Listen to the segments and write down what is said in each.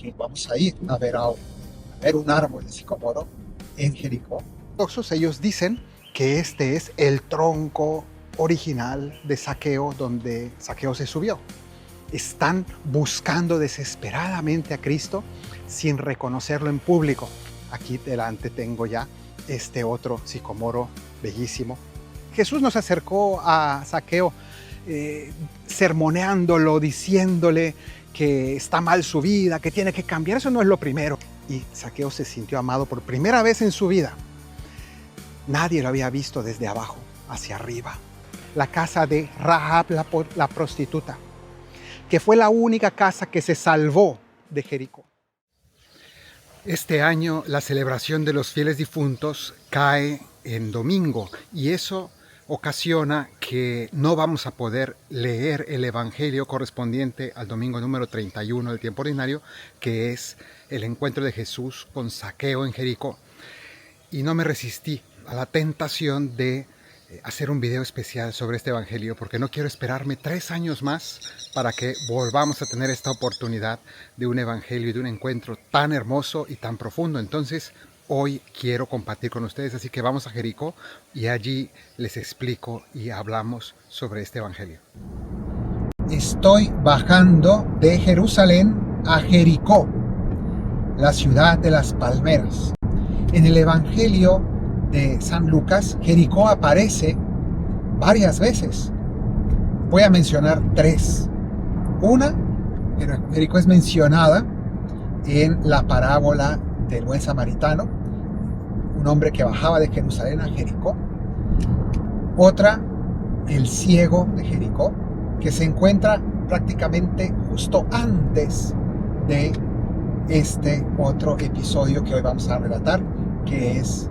porque vamos a ir a ver un árbol de sicómoro en Jericó. Ellos dicen que este es el tronco original de Zaqueo, donde Zaqueo se subió. Están buscando desesperadamente a Cristo sin reconocerlo en público. Aquí delante tengo ya este otro sicómoro bellísimo. Jesús nos acercó a Zaqueo sermoneándolo, diciéndole que está mal su vida, que tiene que cambiar. Eso no es lo primero. Y Zaqueo se sintió amado por primera vez en su vida. Nadie lo había visto desde abajo hacia arriba. La casa de Rahab, la prostituta, que fue la única casa que se salvó de Jericó. Este año la celebración de los fieles difuntos cae en domingo y eso ocasiona que no vamos a poder leer el evangelio correspondiente al domingo número 31 del tiempo ordinario, que es el encuentro de Jesús con Zaqueo en Jericó. Y no me resistí a la tentación de hacer un video especial sobre este evangelio, porque no quiero esperarme 3 años más para que volvamos a tener esta oportunidad de un evangelio y de un encuentro tan hermoso y tan profundo. Entonces, hoy quiero compartir con ustedes, así que vamos a Jericó y allí les explico y hablamos sobre este evangelio. Estoy bajando de Jerusalén a Jericó, la ciudad de las palmeras. En el evangelio de San Lucas, Jericó aparece varias veces. Voy a mencionar 3. Una, Jericó es mencionada en la parábola del buen samaritano, un hombre que bajaba de Jerusalén a Jericó. Otra, el ciego de Jericó, que se encuentra prácticamente justo antes de este otro episodio que hoy vamos a relatar, que es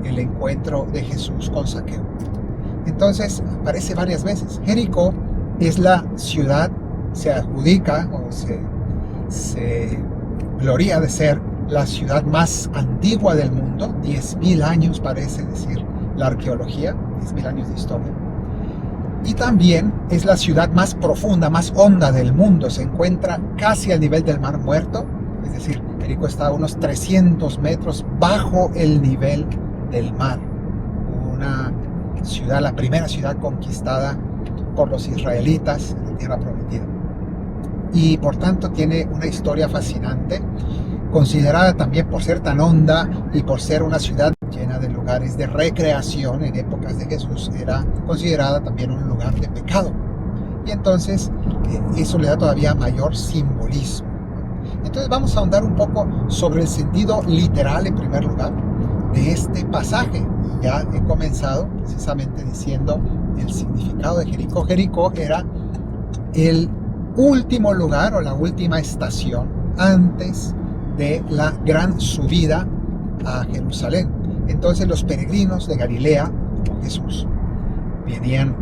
el encuentro de Jesús con Zaqueo. Entonces aparece varias veces. Jericó es la ciudad, se adjudica o se gloria de ser la ciudad más antigua del mundo. 10.000 años parece decir la arqueología, 10.000 años de historia. Y también es la ciudad más profunda, más honda del mundo. Se encuentra casi al nivel del Mar Muerto, es decir, Jericó está a unos 300 metros bajo el nivel del mar. Una ciudad, la primera ciudad conquistada por los israelitas en la tierra prometida. Y por tanto tiene una historia fascinante, considerada también por ser tan honda y por ser una ciudad llena de lugares de recreación. En épocas de Jesús era considerada también un lugar de pecado. Y entonces eso le da todavía mayor simbolismo. Entonces vamos a ahondar un poco sobre el sentido literal en primer lugar de este pasaje. Ya he comenzado precisamente diciendo el significado de Jericó. Jericó era el último lugar o la última estación antes de la gran subida a Jerusalén. Entonces los peregrinos de Galilea, como Jesús, venían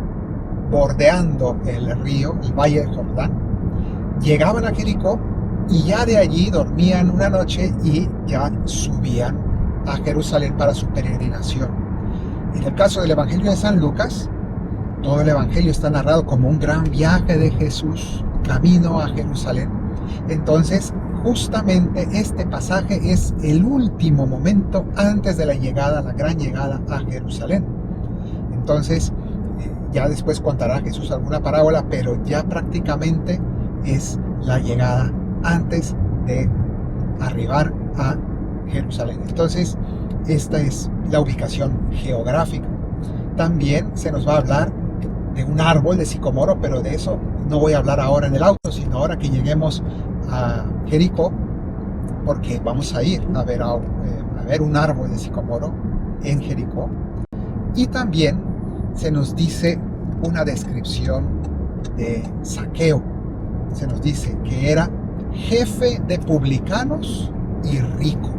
bordeando el río, el valle de Jordán, llegaban a Jericó y ya de allí dormían una noche y ya subían a Jerusalén para su peregrinación. En el caso del Evangelio de San Lucas, todo el Evangelio está narrado como un gran viaje de Jesús camino a Jerusalén. Entonces, justamente este pasaje es el último momento antes de la llegada, la gran llegada a Jerusalén. Entonces, ya después contará Jesús alguna parábola, pero ya prácticamente es la llegada antes de arribar a Jerusalén. Entonces, esta es la ubicación geográfica. También se nos va a hablar de un árbol de sicómoro, pero de eso no voy a hablar ahora en el auto, sino ahora que lleguemos a Jericó, porque vamos a ir a ver un árbol de sicómoro en Jericó. Y también se nos dice una descripción de Zaqueo. Se nos dice que era jefe de publicanos y rico.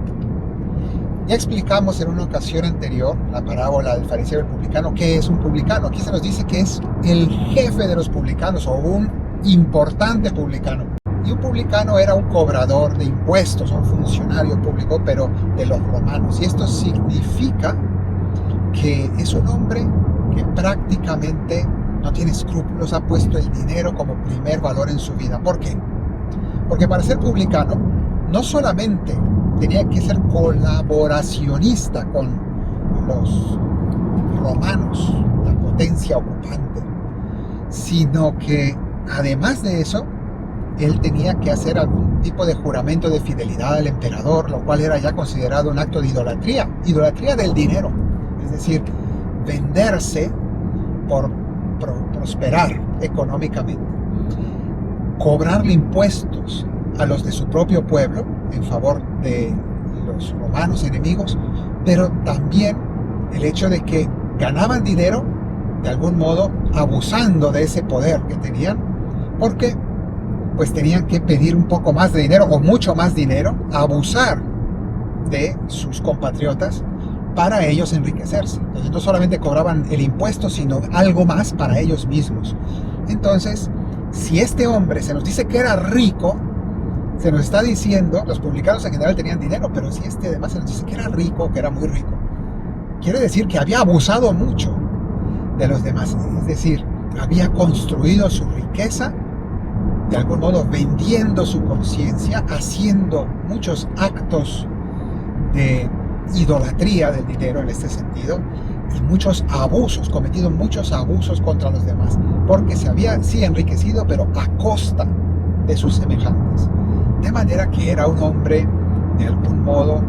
Ya explicamos en una ocasión anterior la parábola del fariseo y el publicano. ¿Qué es un publicano? Aquí se nos dice que es el jefe de los publicanos o un importante publicano. Y un publicano era un cobrador de impuestos, un funcionario público, pero de los romanos. Y esto significa que es un hombre que prácticamente no tiene escrúpulos, ha puesto el dinero como primer valor en su vida. ¿Por qué? Porque para ser publicano no solamente tenía que ser colaboracionista con los romanos, la potencia ocupante, sino que además de eso, él tenía que hacer algún tipo de juramento de fidelidad al emperador, lo cual era ya considerado un acto de idolatría del dinero, es decir, venderse por prosperar económicamente, cobrarle impuestos a los de su propio pueblo en favor de los romanos enemigos, pero también el hecho de que ganaban dinero de algún modo abusando de ese poder que tenían, porque pues tenían que pedir un poco más de dinero o mucho más dinero, abusar de sus compatriotas para ellos enriquecerse. Entonces no solamente cobraban el impuesto, sino algo más para ellos mismos. Entonces, si este hombre se nos dice que era rico, se nos está diciendo, los publicanos en general tenían dinero, pero si este además se nos dice que era rico, que era muy rico, quiere decir que había abusado mucho de los demás. Es decir, había construido su riqueza, de algún modo vendiendo su conciencia, haciendo muchos actos de idolatría del dinero en este sentido, y muchos abusos, cometido muchos abusos contra los demás, porque se había sí enriquecido, pero a costa de sus semejantes. De manera que era un hombre, de algún modo,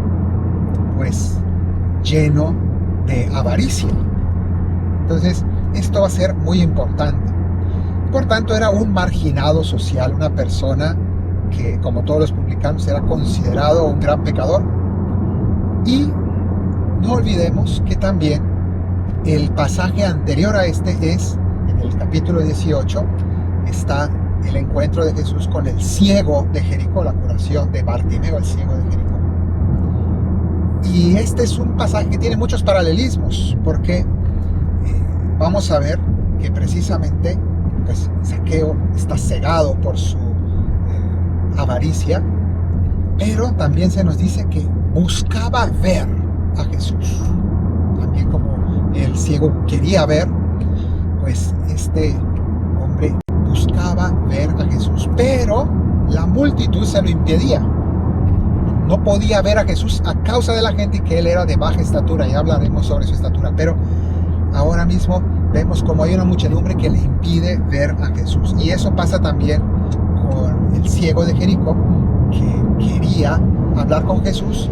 pues lleno de avaricia. Entonces, esto va a ser muy importante. Por tanto, era un marginado social, una persona que, como todos los publicanos, era considerado un gran pecador. Y no olvidemos que también el pasaje anterior a este es, en el capítulo 18, está el encuentro de Jesús con el ciego de Jericó, la curación de Bartimeo, el ciego de Jericó. Y este es un pasaje que tiene muchos paralelismos, porque vamos a ver que precisamente pues, Zaqueo está cegado por su avaricia, pero también se nos dice que buscaba ver a Jesús. También como el ciego quería ver, pues este hombre buscaba ver a Jesús, pero la multitud se lo impedía. No podía ver a Jesús a causa de la gente y que él era de baja estatura. Ya hablaremos sobre su estatura, pero ahora mismo vemos como hay una muchedumbre que le impide ver a Jesús. Y eso pasa también con el ciego de Jericó, que quería hablar con Jesús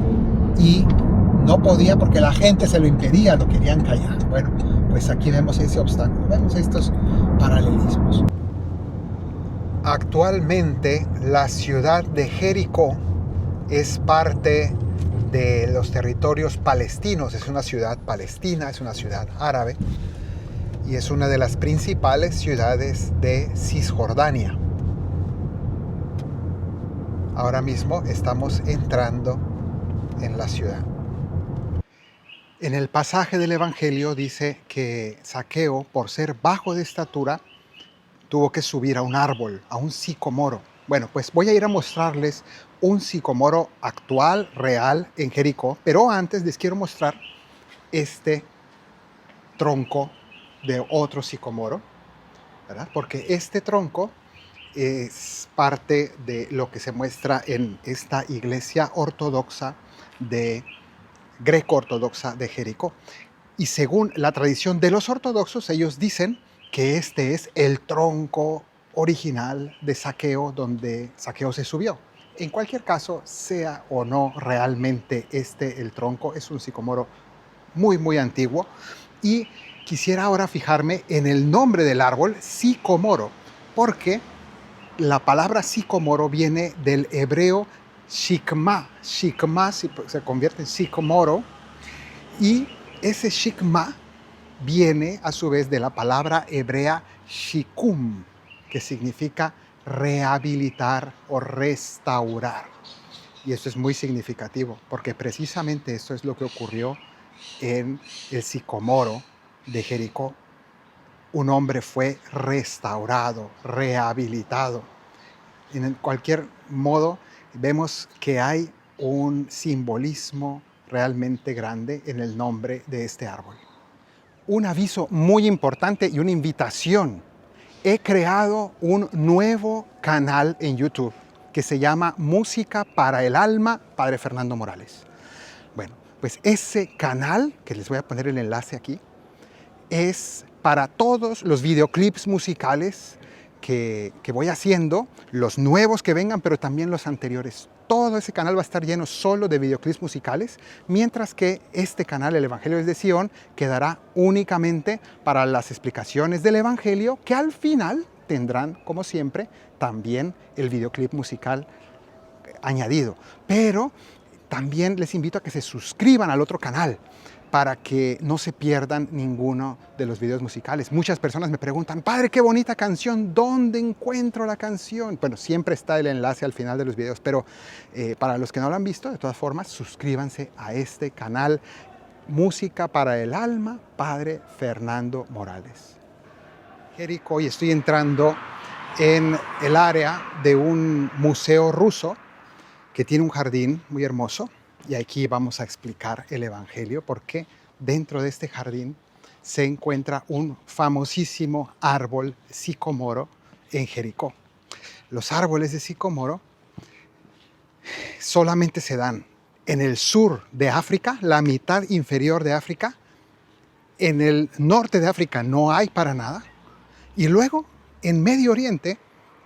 y no podía porque la gente se lo impedía, lo querían callar. Bueno, pues aquí vemos ese obstáculo, vemos estos paralelismos. Actualmente la ciudad de Jericó es parte de los territorios palestinos, es una ciudad palestina, es una ciudad árabe y es una de las principales ciudades de Cisjordania. Ahora mismo estamos entrando en la ciudad. En el pasaje del Evangelio dice que Zaqueo, por ser bajo de estatura, tuvo que subir a un árbol, a un sicomoro. Bueno, pues voy a ir a mostrarles un sicomoro actual, real, en Jericó, pero antes les quiero mostrar este tronco de otro sicomoro, ¿verdad? Porque este tronco es parte de lo que se muestra en esta iglesia ortodoxa greco-ortodoxa de Jericó. Y según la tradición de los ortodoxos, ellos dicen que este es el tronco original de Zaqueo, donde Zaqueo se subió. En cualquier caso, sea o no realmente el tronco, es un sicomoro muy, muy antiguo. Y quisiera ahora fijarme en el nombre del árbol, sicomoro, porque la palabra sicomoro viene del hebreo shikma. Shikma se convierte en sicomoro, y ese shikma viene a su vez de la palabra hebrea shikum, que significa rehabilitar o restaurar. Y esto es muy significativo, porque precisamente esto es lo que ocurrió en el sicomoro de Jericó. Un hombre fue restaurado, rehabilitado. En cualquier modo, vemos que hay un simbolismo realmente grande en el nombre de este árbol. Un aviso muy importante y una invitación. He creado un nuevo canal en YouTube. que se llama Música para el Alma, Padre Fernando Morales. Bueno, pues ese canal, que les voy a poner el enlace aquí, es para todos los videoclips musicales que voy haciendo, los nuevos que vengan, pero también los anteriores. Todo ese canal va a estar lleno solo de videoclips musicales, mientras que este canal, el Evangelio desde Sion, quedará únicamente para las explicaciones del Evangelio, que al final tendrán, como siempre, también el videoclip musical añadido. Pero también les invito a que se suscriban al otro canal para que no se pierdan ninguno de los videos musicales. Muchas personas me preguntan, padre, qué bonita canción, ¿dónde encuentro la canción? Bueno, siempre está el enlace al final de los videos, pero para los que no lo han visto, de todas formas, suscríbanse a este canal Música para el Alma, Padre Fernando Morales. Jericó, y estoy entrando en el área de un museo ruso que tiene un jardín muy hermoso. Y aquí vamos a explicar el Evangelio, porque dentro de este jardín se encuentra un famosísimo árbol sicomoro en Jericó. Los árboles de sicomoro solamente se dan en el sur de África, la mitad inferior de África. En el norte de África no hay para nada. Y luego, en Medio Oriente,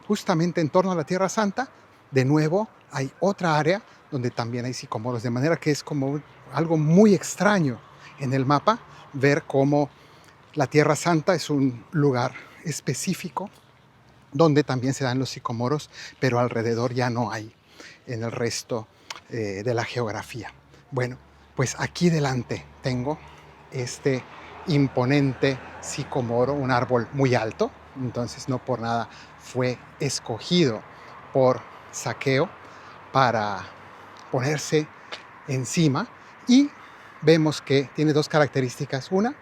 justamente en torno a la Tierra Santa, de nuevo hay otra área donde también hay sicomoros, de manera que es como algo muy extraño en el mapa ver cómo la Tierra Santa es un lugar específico donde también se dan los sicomoros, pero alrededor ya no hay en el resto de la geografía. Bueno, pues aquí delante tengo este imponente sicomoro, un árbol muy alto, entonces no por nada fue escogido por Zaqueo para ponerse encima, y vemos que tiene dos características. Una,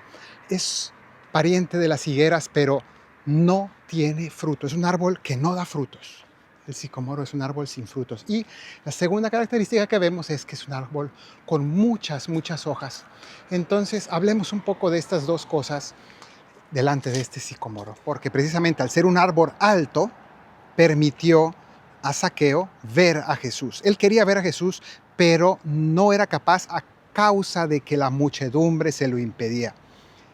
es pariente de las higueras, pero no tiene frutos. Es un árbol que no da frutos. El sicomoro es un árbol sin frutos. Y la segunda característica que vemos es que es un árbol con muchas hojas. Entonces, hablemos un poco de estas dos cosas delante de este sicomoro, porque precisamente al ser un árbol alto, permitió a Zaqueo ver a Jesús. Él quería ver a Jesús, pero no era capaz a causa de que la muchedumbre se lo impedía.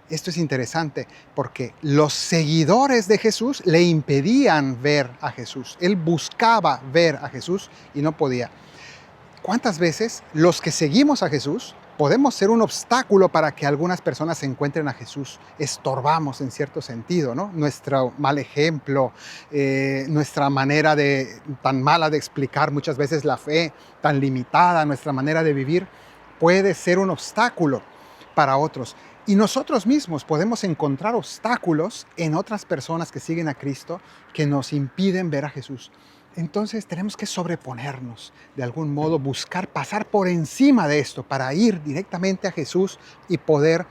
Esto es interesante porque los seguidores de Jesús le impedían ver a Jesús. Él buscaba ver a Jesús y no podía. ¿Cuántas veces los que seguimos a Jesús podemos ser un obstáculo para que algunas personas se encuentren a Jesús? Estorbamos en cierto sentido, ¿no? Nuestro mal ejemplo, nuestra manera tan mala de explicar muchas veces la fe, tan limitada, nuestra manera de vivir, puede ser un obstáculo para otros. Y nosotros mismos podemos encontrar obstáculos en otras personas que siguen a Cristo que nos impiden ver a Jesús. Entonces tenemos que sobreponernos, de algún modo buscar pasar por encima de esto para ir directamente a Jesús y poder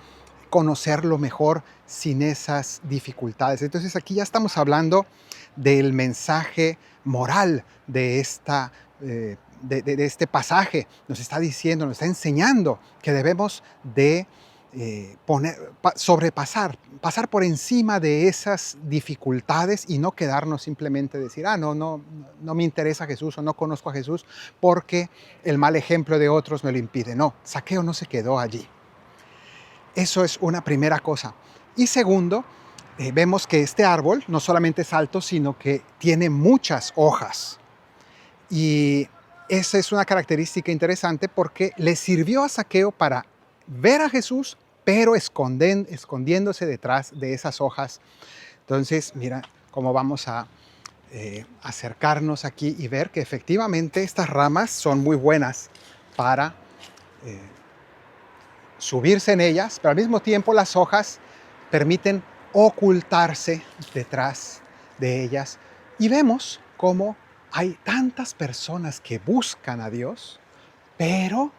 conocerlo mejor sin esas dificultades. Entonces aquí ya estamos hablando del mensaje moral de este pasaje. Nos está diciendo, nos está enseñando que debemos de pasar por encima de esas dificultades y no quedarnos simplemente decir, no me interesa Jesús o no conozco a Jesús porque el mal ejemplo de otros me lo impide. No, Zaqueo no se quedó allí. Eso es una primera cosa. Y segundo, vemos que este árbol no solamente es alto, sino que tiene muchas hojas. Y esa es una característica interesante porque le sirvió a Zaqueo para ver a Jesús, pero escondiéndose detrás de esas hojas. Entonces, mira cómo vamos a acercarnos aquí y ver que efectivamente estas ramas son muy buenas para subirse en ellas, pero al mismo tiempo las hojas permiten ocultarse detrás de ellas. Y vemos cómo hay tantas personas que buscan a Dios, pero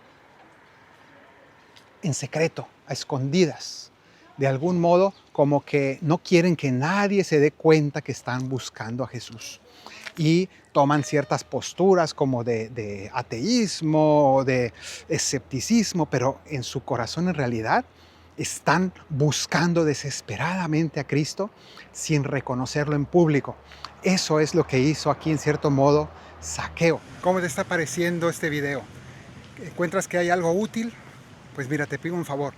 en secreto, a escondidas, de algún modo como que no quieren que nadie se dé cuenta que están buscando a Jesús. Y toman ciertas posturas como de ateísmo, de escepticismo, pero en su corazón en realidad están buscando desesperadamente a Cristo sin reconocerlo en público. Eso es lo que hizo aquí en cierto modo Saqueo. ¿Cómo te está pareciendo este video? ¿Encuentras que hay algo útil? Pues mira, te pido un favor.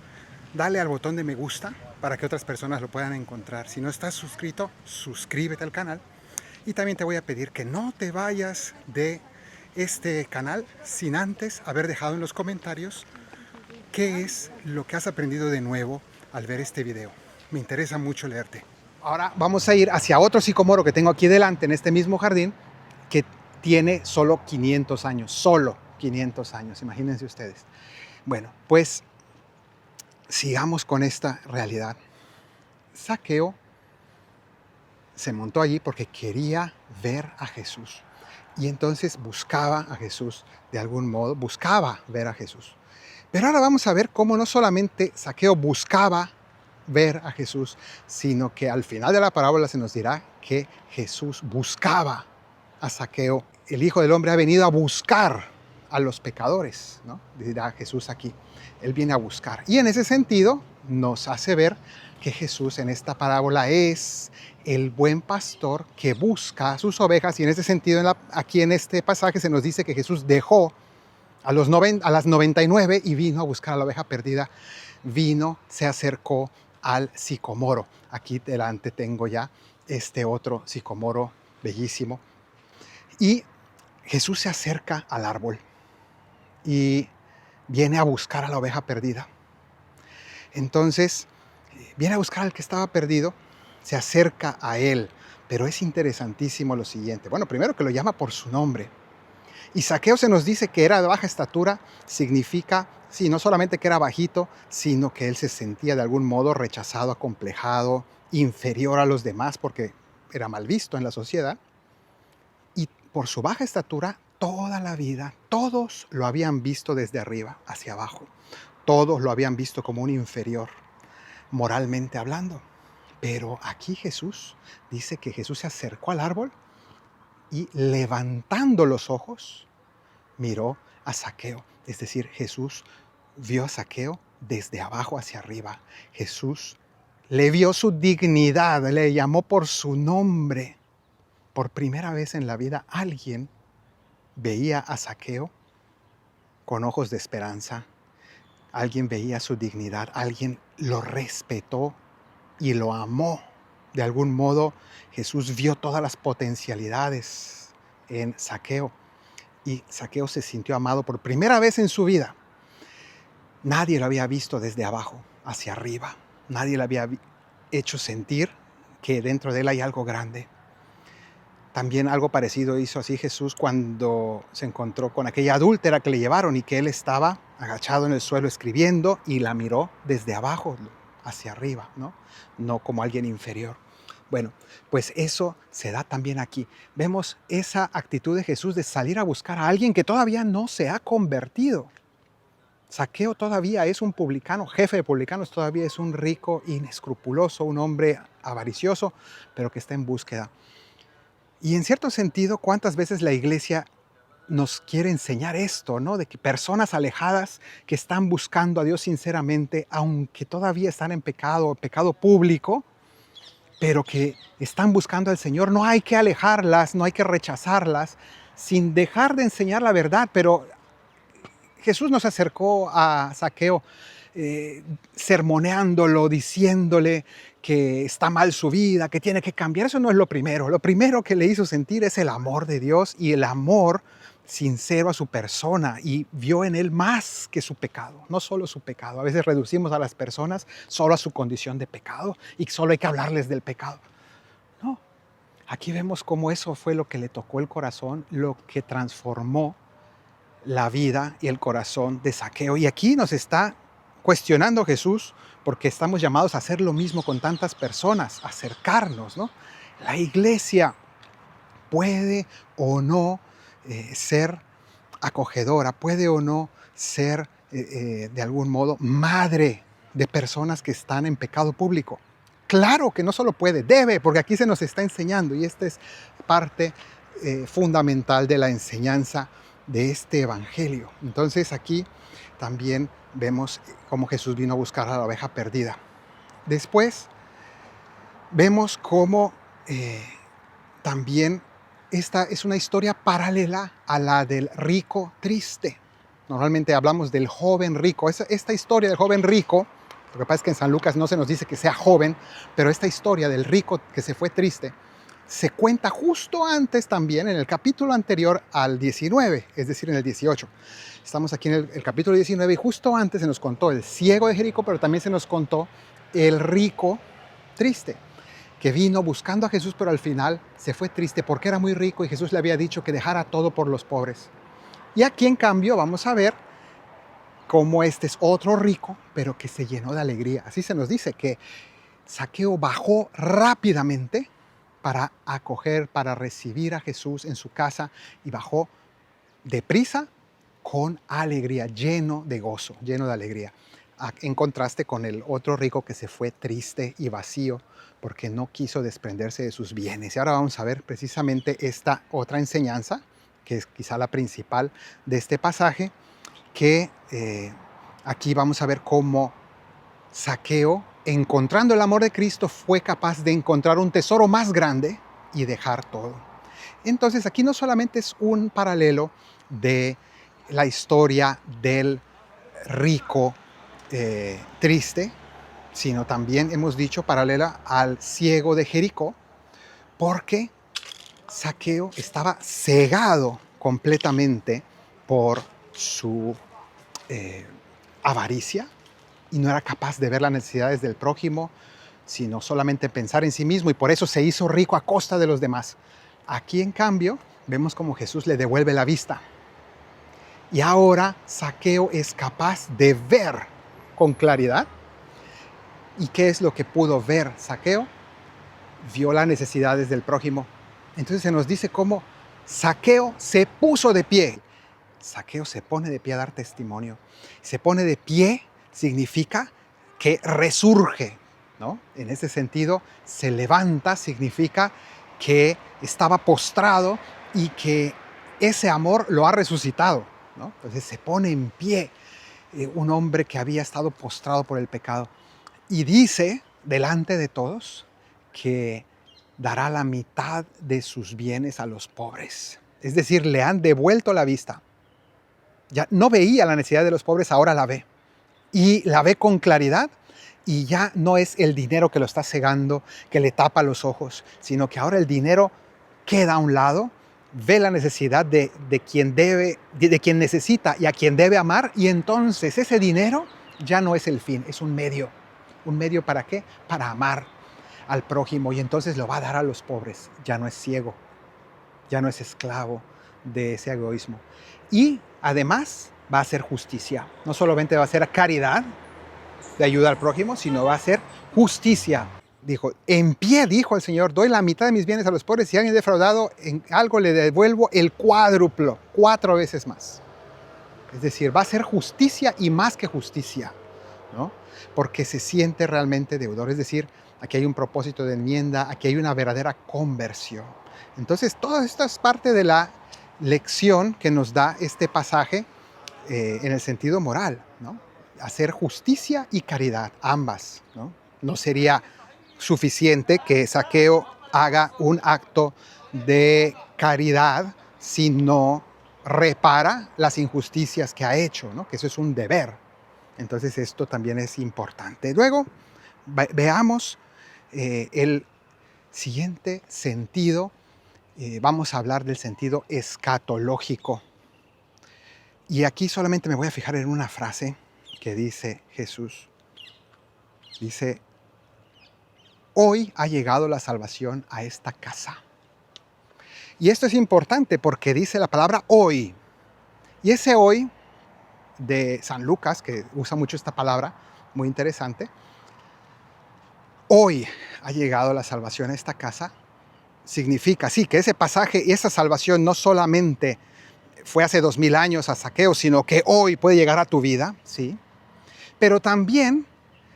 Dale al botón de me gusta para que otras personas lo puedan encontrar. Si no estás suscrito, suscríbete al canal. Y también te voy a pedir que no te vayas de este canal sin antes haber dejado en los comentarios qué es lo que has aprendido de nuevo al ver este video. Me interesa mucho leerte. Ahora vamos a ir hacia otro sicomoro que tengo aquí delante en este mismo jardín, que tiene solo 500 años. Solo 500 años, imagínense ustedes. Bueno, pues sigamos con esta realidad. Saqueo se montó allí porque quería ver a Jesús. Y entonces buscaba a Jesús de algún modo, buscaba ver a Jesús. Pero ahora vamos a ver cómo no solamente Saqueo buscaba ver a Jesús, sino que al final de la parábola se nos dirá que Jesús buscaba a Saqueo. El Hijo del Hombre ha venido a buscar a los pecadores, ¿no? Dirá Jesús aquí. Él viene a buscar. Y en ese sentido nos hace ver que Jesús en esta parábola es el buen pastor que busca a sus ovejas. Y en ese sentido, aquí en este pasaje se nos dice que Jesús dejó a las 99 y vino a buscar a la oveja perdida. Se acercó al sicomoro. Aquí delante tengo ya este otro sicomoro bellísimo. Y Jesús se acerca al árbol y viene a buscar a la oveja perdida. Entonces, viene a buscar al que estaba perdido, se acerca a él. Pero es interesantísimo lo siguiente. Bueno, primero que lo llama por su nombre. Y Saqueo se nos dice que era de baja estatura, significa, sí, no solamente que era bajito, sino que él se sentía de algún modo rechazado, acomplejado, inferior a los demás, porque era mal visto en la sociedad. Y por su baja estatura, toda la vida, todos lo habían visto desde arriba hacia abajo. Todos lo habían visto como un inferior, moralmente hablando. Pero aquí Jesús dice que Jesús se acercó al árbol y levantando los ojos, miró a Saqueo. Es decir, Jesús vio a Saqueo desde abajo hacia arriba. Jesús le vio su dignidad, le llamó por su nombre. Por primera vez en la vida alguien veía a Saqueo con ojos de esperanza. Alguien veía su dignidad, alguien lo respetó y lo amó. De algún modo, Jesús vio todas las potencialidades en Saqueo y Saqueo se sintió amado por primera vez en su vida. Nadie lo había visto desde abajo hacia arriba. Nadie le había hecho sentir que dentro de él hay algo grande. También algo parecido hizo así Jesús cuando se encontró con aquella adúltera que le llevaron y que él estaba agachado en el suelo escribiendo y la miró desde abajo hacia arriba, ¿no? No como alguien inferior. Bueno, pues eso se da también aquí. Vemos esa actitud de Jesús de salir a buscar a alguien que todavía no se ha convertido. Saqueo todavía es un publicano, jefe de publicanos, todavía es un rico inescrupuloso, un hombre avaricioso, pero que está en búsqueda. Y en cierto sentido, ¿cuántas veces la iglesia nos quiere enseñar esto, ¿no? De que personas alejadas que están buscando a Dios sinceramente, aunque todavía están en pecado público, pero que están buscando al Señor, no hay que alejarlas, no hay que rechazarlas, sin dejar de enseñar la verdad. Pero Jesús nos acercó a Saqueo sermoneándolo, diciéndole que está mal su vida, que tiene que cambiar. Eso no es lo primero. Lo primero que le hizo sentir es el amor de Dios y el amor sincero a su persona, y vio en él más que su pecado, no solo su pecado. A veces reducimos a las personas solo a su condición de pecado y solo hay que hablarles del pecado. No, aquí vemos cómo eso fue lo que le tocó el corazón, lo que transformó la vida y el corazón de Saqueo. Y aquí nos está cuestionando Jesús, porque estamos llamados a hacer lo mismo con tantas personas, acercarnos, ¿no? La iglesia puede o no ser acogedora, puede o no ser de algún modo madre de personas que están en pecado público. Claro que no solo puede, debe, porque aquí se nos está enseñando, y esta es parte fundamental de la enseñanza de este evangelio. Entonces aquí también vemos cómo Jesús vino a buscar a la oveja perdida. Después vemos cómo también esta es una historia paralela a la del rico triste. Normalmente hablamos del joven rico. Esta historia del joven rico, lo que pasa es que en San Lucas no se nos dice que sea joven, pero esta historia del rico que se fue triste se cuenta justo antes también, en el capítulo anterior al 19, es decir, en el 18. Estamos aquí en el capítulo 19 y justo antes se nos contó el ciego de Jericó, pero también se nos contó el rico triste, que vino buscando a Jesús, pero al final se fue triste porque era muy rico y Jesús le había dicho que dejara todo por los pobres. Y aquí, en cambio, vamos a ver cómo este es otro rico, pero que se llenó de alegría. Así se nos dice que Zaqueo bajó rápidamente para acoger, para recibir a Jesús en su casa, y bajó deprisa con alegría, lleno de gozo, lleno de alegría. En contraste con el otro rico que se fue triste y vacío porque no quiso desprenderse de sus bienes. Y ahora vamos a ver precisamente esta otra enseñanza, que es quizá la principal de este pasaje, que aquí vamos a ver cómo Zaqueo, encontrando el amor de Cristo, fue capaz de encontrar un tesoro más grande y dejar todo. Entonces aquí no solamente es un paralelo de la historia del rico triste, sino también hemos dicho paralela al ciego de Jericó, porque Zaqueo estaba cegado completamente por su avaricia y no era capaz de ver las necesidades del prójimo, sino solamente pensar en sí mismo, y por eso se hizo rico a costa de los demás. Aquí, en cambio, vemos cómo Jesús le devuelve la vista. Y ahora Zaqueo es capaz de ver con claridad. ¿Y qué es lo que pudo ver Zaqueo? Vio las necesidades del prójimo. Entonces se nos dice cómo Zaqueo se puso de pie. Zaqueo se pone de pie a dar testimonio. Se pone de pie significa que resurge, ¿no? En ese sentido, se levanta significa que estaba postrado y que ese amor lo ha resucitado, ¿no? Entonces se pone en pie, un hombre que había estado postrado por el pecado, y dice delante de todos que dará la mitad de sus bienes a los pobres. Es decir, le han devuelto la vista. Ya no veía la necesidad de los pobres, ahora la ve. Y la ve con claridad, y ya no es el dinero que lo está cegando, que le tapa los ojos, sino que ahora el dinero queda a un lado, ve la necesidad de quien necesita y a quien debe amar, y entonces ese dinero ya no es el fin, es un medio. ¿Un medio para qué? Para amar al prójimo, y entonces lo va a dar a los pobres. Ya no es ciego, ya no es esclavo de ese egoísmo. Y además va a hacer justicia. No solamente va a hacer caridad de ayuda al prójimo, sino va a hacer justicia. Dijo, en pie dijo el Señor, doy la mitad de mis bienes a los pobres, si alguien defraudado en algo le devuelvo el cuádruplo, 4 veces más. Es decir, va a hacer justicia y más que justicia, ¿no? Porque se siente realmente deudor. Es decir, aquí hay un propósito de enmienda, aquí hay una verdadera conversión. Entonces, todo esto es parte de la lección que nos da este pasaje en el sentido moral, ¿no? Hacer justicia y caridad, ambas, ¿no? No sería suficiente que Zaqueo haga un acto de caridad si no repara las injusticias que ha hecho, ¿no? Que eso es un deber. Entonces esto también es importante. Luego veamos el siguiente sentido. Vamos a hablar del sentido escatológico. Y aquí solamente me voy a fijar en una frase que dice Jesús. Dice, hoy ha llegado la salvación a esta casa. Y esto es importante porque dice la palabra hoy. Y ese hoy de San Lucas, que usa mucho esta palabra, muy interesante. Hoy ha llegado la salvación a esta casa. Significa, sí, que ese pasaje y esa salvación no solamente fue hace 2000 años a Zaqueo, sino que hoy puede llegar a tu vida, sí. Pero también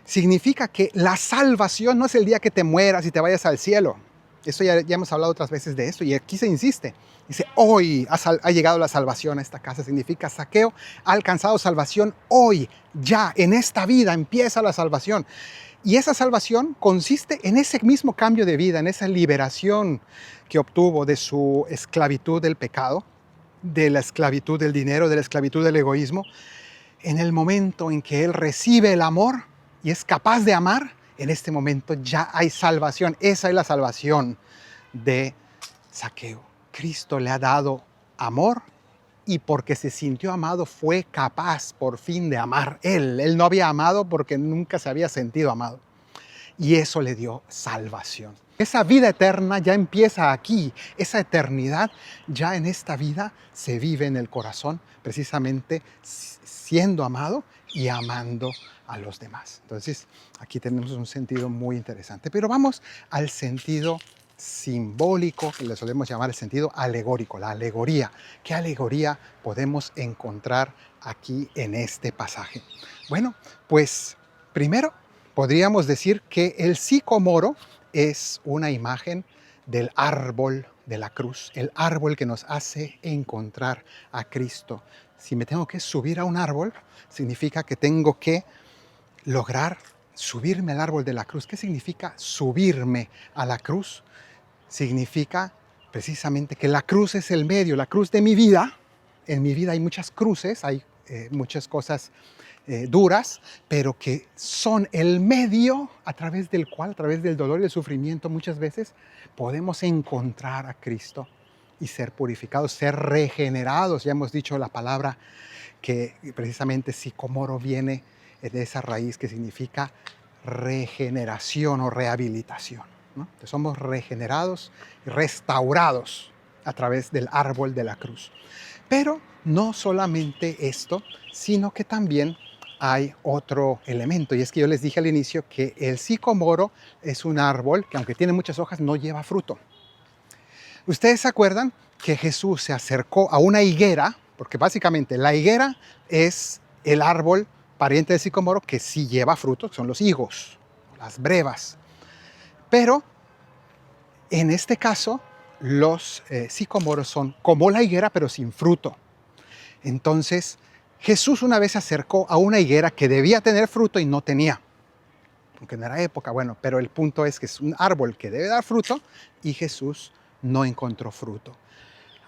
significa que la salvación no es el día que te mueras y te vayas al cielo. Eso ya hemos hablado otras veces de esto y aquí se insiste. Dice, hoy ha llegado la salvación a esta casa. Significa Zaqueo ha alcanzado salvación hoy, ya, en esta vida empieza la salvación. Y esa salvación consiste en ese mismo cambio de vida, en esa liberación que obtuvo de su esclavitud del pecado, de la esclavitud del dinero, de la esclavitud del egoísmo. En el momento en que él recibe el amor y es capaz de amar, en este momento ya hay salvación. Esa es la salvación de Zaqueo. Cristo le ha dado amor y porque se sintió amado fue capaz por fin de amar. Él no había amado porque nunca se había sentido amado. Y eso le dio salvación. Esa vida eterna ya empieza aquí. Esa eternidad ya en esta vida se vive en el corazón, precisamente siendo amado y amando a los demás. Entonces, aquí tenemos un sentido muy interesante. Pero vamos al sentido simbólico, que le solemos llamar el sentido alegórico, la alegoría. ¿Qué alegoría podemos encontrar aquí en este pasaje? Bueno, pues primero podríamos decir que el sicomoro es una imagen del árbol de la cruz, el árbol que nos hace encontrar a Cristo. Si me tengo que subir a un árbol, significa que tengo que lograr subirme al árbol de la cruz. ¿Qué significa subirme a la cruz? Significa precisamente que la cruz es el medio, la cruz de mi vida. En mi vida hay muchas cruces, hay muchas cosas duras, pero que son el medio a través del cual, a través del dolor y el sufrimiento, muchas veces podemos encontrar a Cristo y ser purificados, ser regenerados. Ya hemos dicho la palabra que precisamente sicomoro viene de esa raíz que significa regeneración o rehabilitación, ¿no? Entonces somos regenerados y restaurados a través del árbol de la cruz. Pero no solamente esto, sino que también hay otro elemento, y es que yo les dije al inicio que el sicomoro es un árbol que, aunque tiene muchas hojas, no lleva fruto. ¿Ustedes se acuerdan que Jesús se acercó a una higuera? Porque básicamente la higuera es el árbol pariente del sicomoro que sí lleva fruto, son los higos, las brevas. Pero en este caso, los sicomoros son como la higuera, pero sin fruto. Entonces, Jesús una vez se acercó a una higuera que debía tener fruto y no tenía. Aunque no era época, bueno, pero el punto es que es un árbol que debe dar fruto y Jesús no encontró fruto.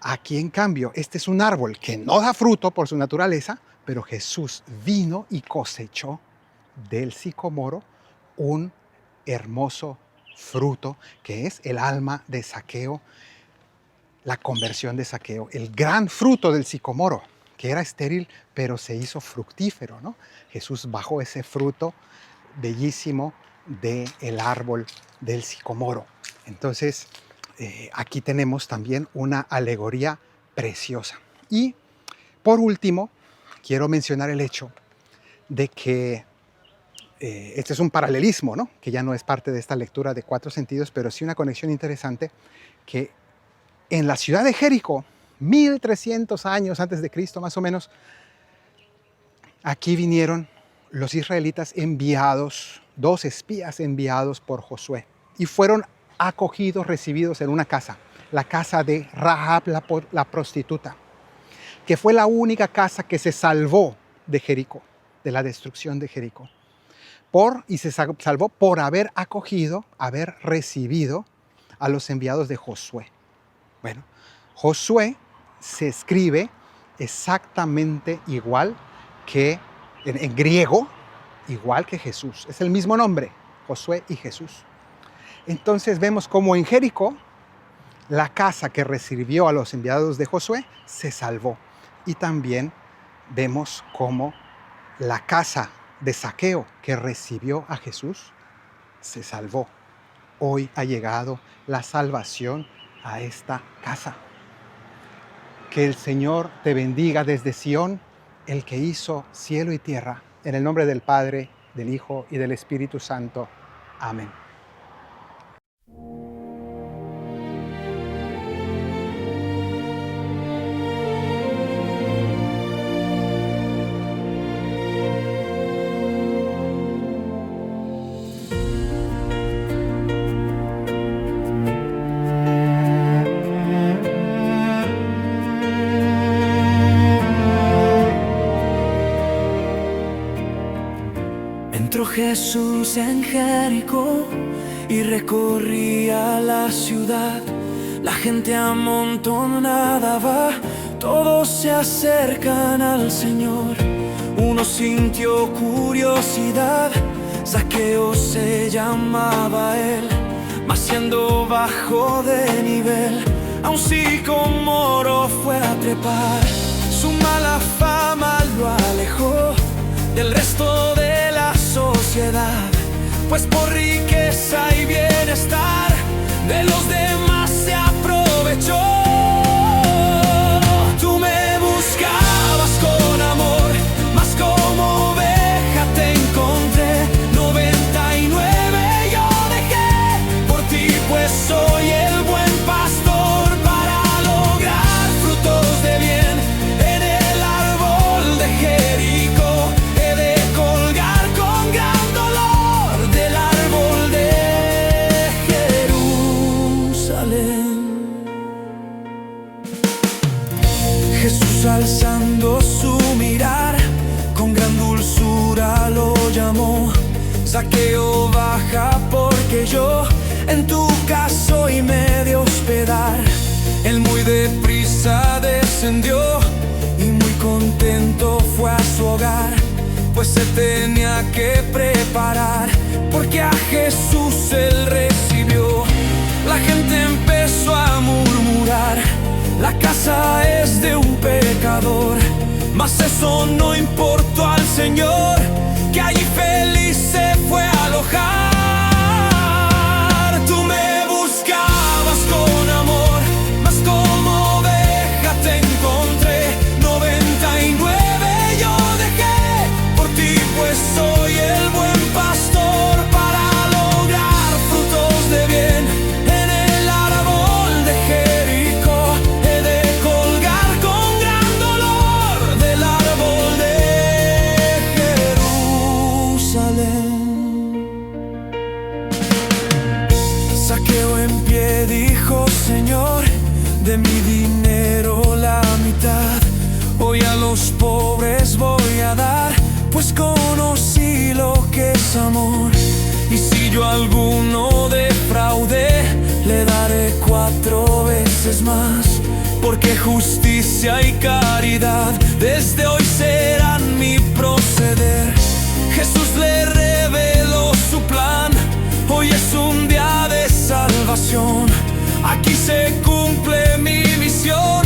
Aquí, en cambio, este es un árbol que no da fruto por su naturaleza, pero Jesús vino y cosechó del sicomoro un hermoso fruto que es el alma de Zaqueo, la conversión de Zaqueo, el gran fruto del sicomoro, que era estéril, pero se hizo fructífero, ¿no? Jesús bajó ese fruto bellísimo del árbol del sicomoro. Entonces, aquí tenemos también una alegoría preciosa. Y, por último, quiero mencionar el hecho de que este es un paralelismo, ¿no? Que ya no es parte de esta lectura de 4 sentidos, pero sí una conexión interesante, que en la ciudad de Jericó, 1300 años antes de Cristo más o menos, aquí vinieron los israelitas enviados, 2 espías enviados por Josué, y fueron acogidos, recibidos en una casa, la casa de Rahab la prostituta, que fue la única casa que se salvó de Jericó, de la destrucción de Jericó. Y se salvó por haber acogido, haber recibido a los enviados de Josué. Bueno, Josué se escribe exactamente igual que en griego, igual que Jesús. Es el mismo nombre, Josué y Jesús. Entonces vemos como en Jericó, la casa que recibió a los enviados de Josué se salvó. Y también vemos como la casa de Zaqueo que recibió a Jesús se salvó. Hoy ha llegado la salvación a esta casa. Que el Señor te bendiga desde Sión, el que hizo cielo y tierra, en el nombre del Padre, del Hijo y del Espíritu Santo. Amén. Entró Jesús en Jericó y recorría la ciudad. La gente amontonada va, todos se acercan al Señor. Uno sintió curiosidad, Zaqueo se llamaba él, mas siendo bajo de nivel, a un sicómoro fue a trepar. Su mala fama lo alejó del resto de la sociedad, pues por riqueza y bienestar de los demás se aprovechó. Tú me buscabas con amor, mas como oveja te encontré. 99 yo dejé por ti, pues soy el buen pastor para lograr frutos de bien. En el árbol de Jericó he de colgar con gran dolor del árbol de Jerusalén. Jesús, alzando su mirar, con gran dulzura lo llamó. Zaqueo, baja, porque yo en tu casa hoy me de hospedar. Él muy deprisa descendió y muy contento fue a su hogar, pues se tenía que preparar, porque a Jesús él recibió. La gente empezó a murmurar: la casa es de un pecador. Mas eso no importó al Señor, que allí feliz se fue a alojar. Tú me buscabas con amor, mas como oveja te encontré. 99 yo dejé por ti, pues soy el buen pastor para lograr frutos de bien. En el árbol de Jericó he de colgar con gran dolor del árbol de Jerusalén. Zaqueo en pie dijo: Señor, de mi dinero la mitad hoy a los pobres voy a dar, pues conocí lo que es amor. Y si yo a alguno defraudé, le daré 4 veces más, porque justicia y caridad desde hoy serán mi proceder. Jesús le reveló su plan, hoy es un día de salvación. Aquí se cumple mi misión.